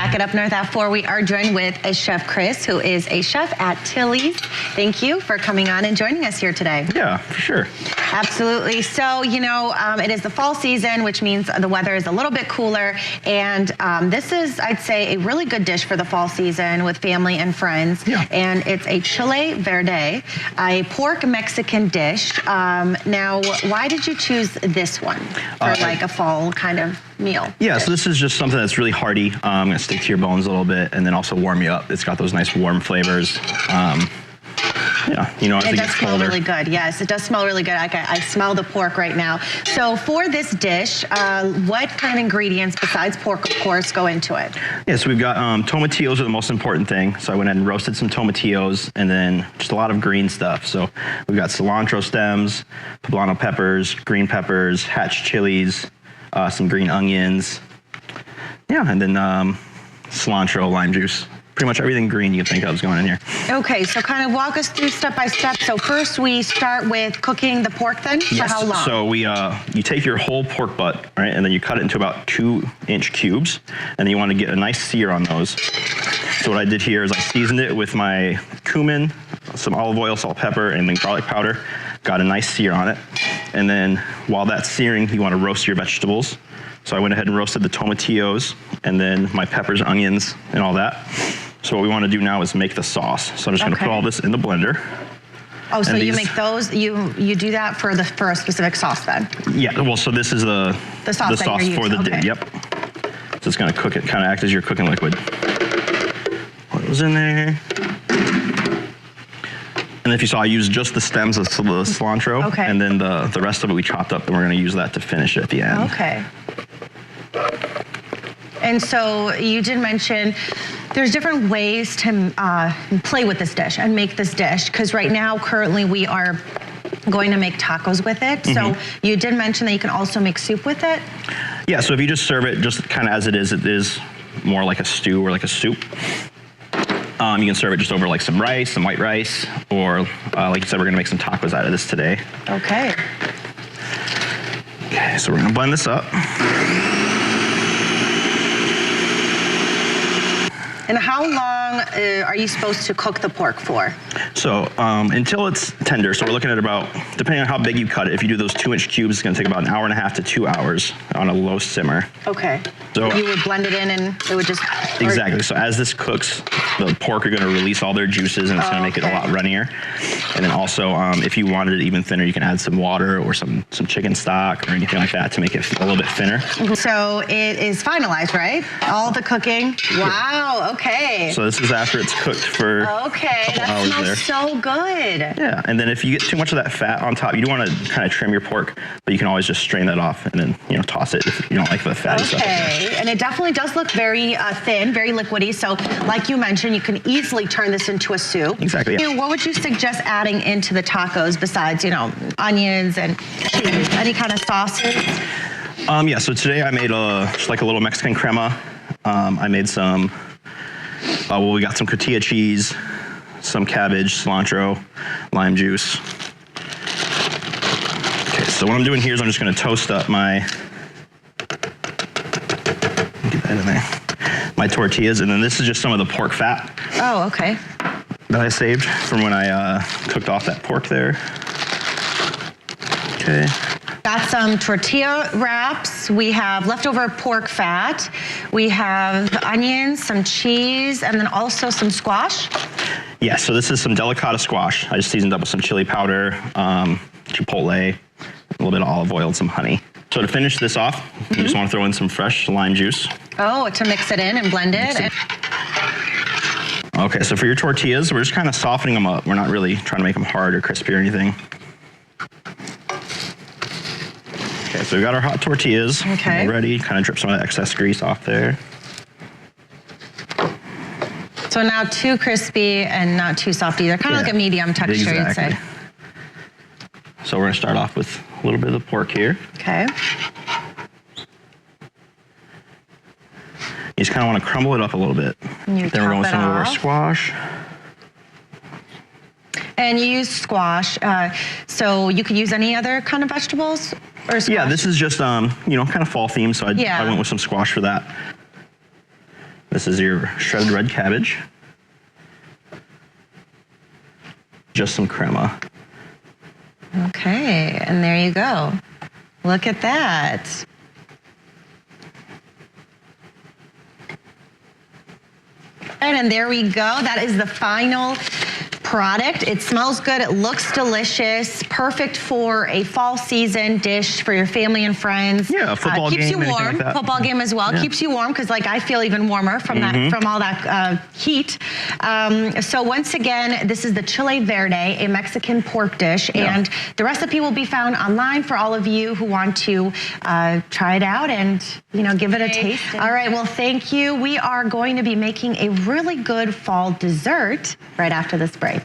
Back it up North at 4. We are joined with a Chef Kris, who is a chef at Tillys. Thank you for coming on and joining us here today. Yeah, for sure. Absolutely. So, you know, it is the fall season, which means the weather is a little bit cooler. And this is, I'd say, a really good dish for the fall season with family and friends. Yeah. And it's a Chile Verde, a pork Mexican dish. Now, why did you choose this one for like a fall kind of meal? Yeah, so this is just something that's really hearty. Gonna stick to your bones a little bit and then also warm you up. It's got those nice warm flavors. Yeah, you know, as it does smell colder. really good. Yes, it does smell really good. I smell the pork right now. So for this dish, what kind of ingredients besides pork, of course, go into it? Yeah, so we've got tomatillos are the most important thing. So I went ahead and roasted some tomatillos and then just a lot of green stuff. So we've got cilantro stems, poblano peppers, green peppers, hatch chilies, some green onions. Yeah, and then cilantro, lime juice. Pretty much everything green you can think of is going in here. Okay, so kind of walk us through step by step. So first we start with cooking the pork then? Yes. For how long? So you take your whole pork butt, right, and then you cut it into about 2-inch cubes, and then you want to get a nice sear on those. So what I did here is I seasoned it with my cumin, some olive oil, salt, pepper, and then garlic powder. Got a nice sear on it. And then while that's searing, you want to roast your vegetables. So I went ahead and roasted the tomatillos, and then my peppers, onions, and all that. So what we want to do now is make the sauce. So I'm just going to put all this in the blender. Oh, so you make those, you do that for a specific sauce then? Yeah, well, so this is the sauce for the dip. Yep. So it's going to cook it, kind of act as your cooking liquid. Put those in there. And if you saw, I used just the stems of the cilantro. Okay. And then the rest of it we chopped up, and we're going to use that to finish it at the end. Okay. And so you did mention there's different ways to play with this dish and make this dish, because right now, currently, we are going to make tacos with it. So you did mention that you can also make soup with it? Yeah, so if you just serve it just kind of as it is more like a stew or like a soup. You can serve it just over like some rice, some white rice, or like you said, we're gonna make some tacos out of this today. Okay. Okay, so we're gonna blend this up. And how long are you supposed to cook the pork for? So until it's tender, so we're looking at about, depending on how big you cut it, if you do those 2-inch cubes, it's gonna take about 1.5 hours to 2 hours on a low simmer. Okay. So you would blend it in and it would just... Exactly, so as this cooks, the pork are gonna release all their juices and it's gonna make it a lot runnier. And then also, if you wanted it even thinner, you can add some water or some chicken stock or anything like that to make it a little bit thinner. So it is finalized, right? All the cooking? Wow, okay. So this is after it's cooked for a couple hours there. That smells so good. Yeah, and then if you get too much of that fat on top, you do want to kind of trim your pork, but you can always just strain that off and then, you know, toss it if you don't like the fatty stuff. Okay, and it definitely does look very thin, very liquidy. So like you mentioned, you can easily turn this into a soup. Exactly. Yeah. You know, what would you suggest adding into the tacos besides, you know, onions and any kind of sauces? Yeah, so today I made just like a little Mexican crema. I made some, well, we got some cotija cheese, some cabbage, cilantro, lime juice. Okay, so what I'm doing here is I'm just gonna toast up my, get that in there, my tortillas, and then this is just some of the pork fat. Oh, okay. That I saved from when I cooked off that pork there. Okay. Got some tortilla wraps. We have leftover pork fat. We have onions, some cheese, and then also some squash. Yeah, so this is some delicata squash. I just seasoned up with some chili powder, chipotle, a little bit of olive oil, and some honey. So to finish this off, you just want to throw in some fresh lime juice. Oh, to mix it in and blend it. Okay, so for your tortillas, we're just kind of softening them up. We're not really trying to make them hard or crispy or anything. Okay, so we got our hot tortillas ready. Kind of drip some of the excess grease off there. So not too crispy and not too soft either. Kind of like a medium texture, you'd say. So we're gonna start off with a little bit of the pork here. Okay. You just kind of want to crumble it up a little bit. Then we're going with some of our squash. And you use squash, so you could use any other kind of vegetables? Or squash? Yeah, this is just, you know, kind of fall themed, so I went with some squash for that. This is your shredded red cabbage. Just some crema. Okay, and there you go. Look at that. And there we go. That is the final product. It smells good. It looks delicious. Perfect for a fall season dish for your family and friends. Yeah, a football keeps game. you warm. Like football game as well. Yeah. Keeps you warm because, like, I feel even warmer from that, from all that heat. So once again, this is the Chile Verde, a Mexican pork dish, and the recipe will be found online for all of you who want to try it out and give it a taste. All right. Well, thank you. We are going to be making a really good fall dessert right after this break.